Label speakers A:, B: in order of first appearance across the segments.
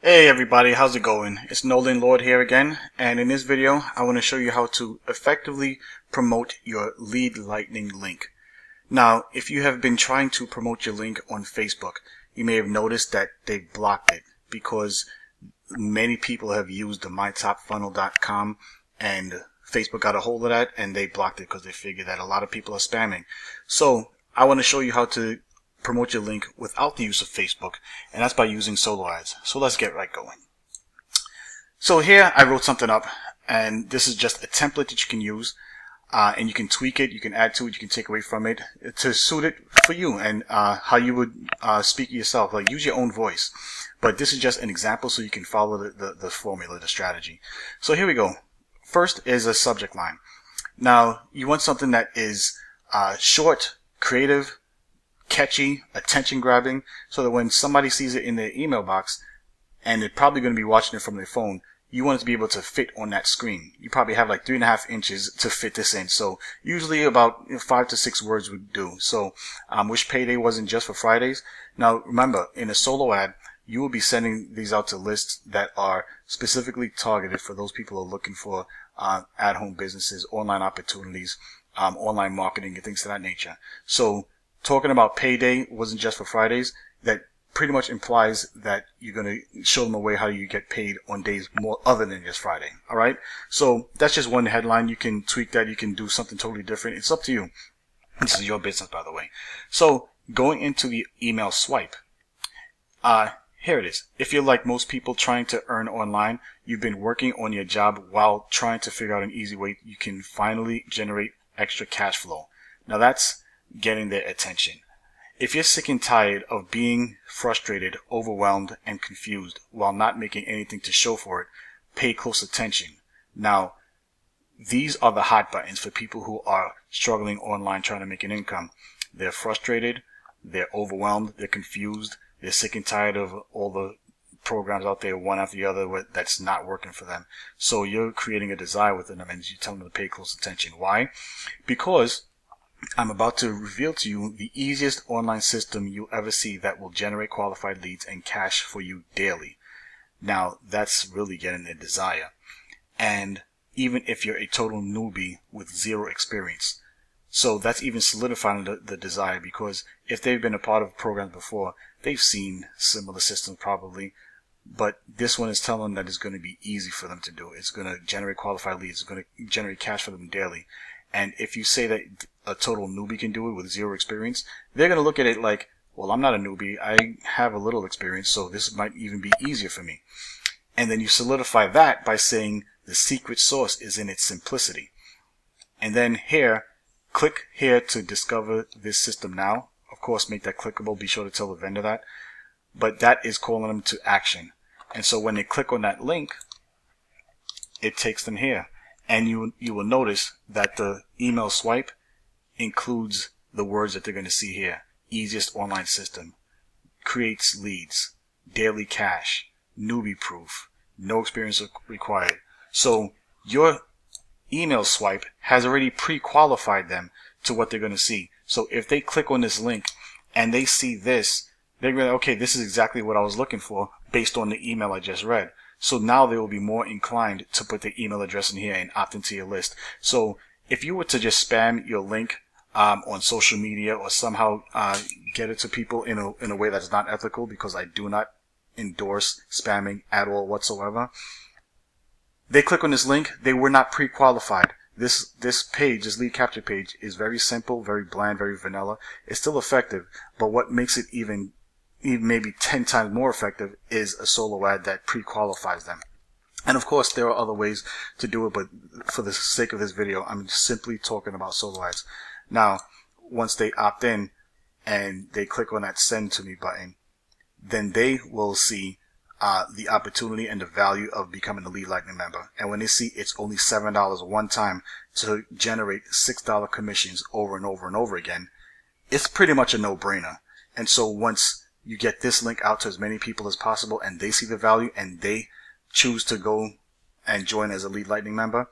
A: Hey everybody, how's it going? It's Nolan Lord here again, and in this video I want to show you how to effectively promote your Lead Lightning link. Now, if you have been trying to promote your link on Facebook, you may have noticed that they blocked it because many people have used the mytopfunnel.com and Facebook got a hold of that and they blocked it because they figured that a lot of people are spamming. So I want to show you how to promote your link without the use of Facebook, and that's by using solo ads. So let's get right going. So here I wrote something up, and this is just a template that you can use, and you can tweak it, you can add to it, you can take away from it to suit it for you and how you would speak yourself. Like, use your own voice. But this is just an example so you can follow the formula, the strategy. So here we go. First is a subject line. Now, you want something that is short, creative, catchy, attention grabbing, so that when somebody sees it in their email box, and they're probably going to be watching it from their phone, you want it to be able to fit on that screen. You probably have like 3.5 inches to fit this in. So usually about 5 to 6 words would do. So wish payday wasn't just for Fridays. Now remember, in a solo ad, you will be sending these out to lists that are specifically targeted for those people who are looking for at-home businesses, online opportunities, online marketing, and things of that nature. So talking about payday wasn't just for Fridays, that pretty much implies that you're going to show them a way how you get paid on days more other than just Friday. All right. So that's just one headline. You can tweak that. You can do something totally different. It's up to you. This is your business, by the way. So going into the email swipe, here it is. If you're like most people trying to earn online, you've been working on your job while trying to figure out an easy way you can finally generate extra cash flow. Now that's getting their attention. If you're sick and tired of being frustrated, overwhelmed, and confused while not making anything to show for it, pay close attention. Now, these are the hot buttons for people who are struggling online trying to make an income. They're frustrated, they're overwhelmed, they're confused, they're sick and tired of all the programs out there, one after the other, that's not working for them. So you're creating a desire within them, and you're telling them to pay close attention. Why? Because I'm about to reveal to you the easiest online system you'll ever see that will generate qualified leads and cash for you daily. Now, that's really getting their desire. And even if you're a total newbie with zero experience. So that's even solidifying the desire, because if they've been a part of programs before, they've seen similar systems probably. But this one is telling them that it's going to be easy for them to do. It's going to generate qualified leads. It's going to generate cash for them daily. And if you say that a total newbie can do it with zero experience, they're going to look at it like, well, I'm not a newbie. I have a little experience, so this might even be easier for me. And then you solidify that by saying the secret sauce is in its simplicity. And then here, click here to discover this system now. Of course, make that clickable. Be sure to tell the vendor that. But that is calling them to action. And so when they click on that link, it takes them here. And you will notice that the email swipe includes the words that they're going to see here. Easiest online system, creates leads, daily cash, newbie proof, no experience required. So your email swipe has already pre-qualified them to what they're going to see. So if they click on this link and they see this, they're going to, okay, this is exactly what I was looking for based on the email I just read. So now they will be more inclined to put their email address in here and opt into your list. So if you were to just spam your link on social media or somehow get it to people in a way that is not ethical, because I do not endorse spamming at all whatsoever, they click on this link, they were not pre-qualified. This page, this lead capture page, is very simple, very bland, very vanilla. It's still effective, but what makes it even maybe 10 times more effective is a solo ad that pre-qualifies them. And of course, there are other ways to do it, but for the sake of this video, I'm simply talking about solo ads. Now, once they opt in and they click on that send to me button, then they will see the opportunity and the value of becoming a Lead Lightning member. And when they see it's only $7 one time to generate $6 commissions over and over and over again, it's pretty much a no-brainer. And so once you get this link out to as many people as possible and they see the value and they choose to go and join as a Lead Lightning member,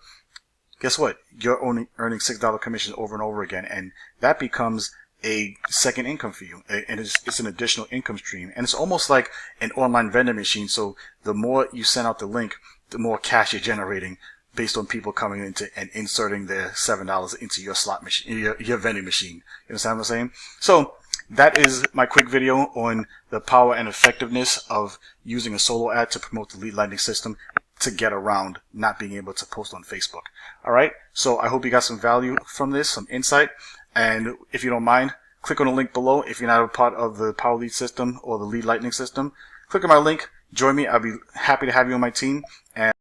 A: guess what? You're only earning $6 commissions over and over again, and that becomes a second income for you, and it's an additional income stream, and it's almost like an online vending machine. So the more you send out the link, the more cash you're generating based on people coming into and inserting their $7 into your slot machine, your vending machine. You understand what I'm saying? So that is my quick video on the power and effectiveness of using a solo ad to promote the lead lightning system to get around not being able to post on Facebook. All right. So I hope you got some value from this, some insight. And if you don't mind, click on the link below. If you're not a part of the Power Lead system or the Lead Lightning system, click on my link, join me. I'll be happy to have you on my team. And